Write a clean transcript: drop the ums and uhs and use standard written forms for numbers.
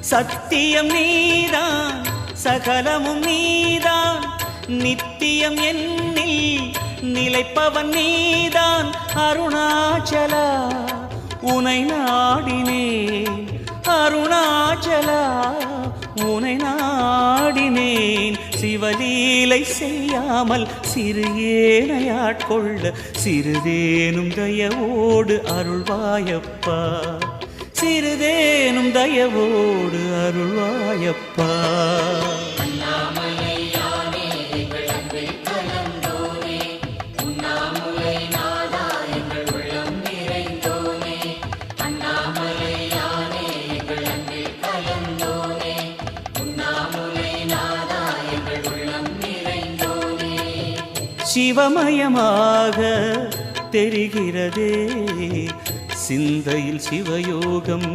சத்தியம் நீதான் சகலமும் நீதான் நித்தியம் என்னில் நிலைப்பவன் நீதான் அருணாச்சலா உனை நாடினேன் அருணாச்சலா உனை நாடினேன் சிவலீலை செய்யாமல் சிறு ஏனையாட்கொள்ள சிறிதேனும் தயவோடு அருள்வாயப்பா சிறிதேனும் தயவோடு அருள்வாயப்பா சிவமயமாக தெரிகிறதே சிந்தையில் சிவயோகம்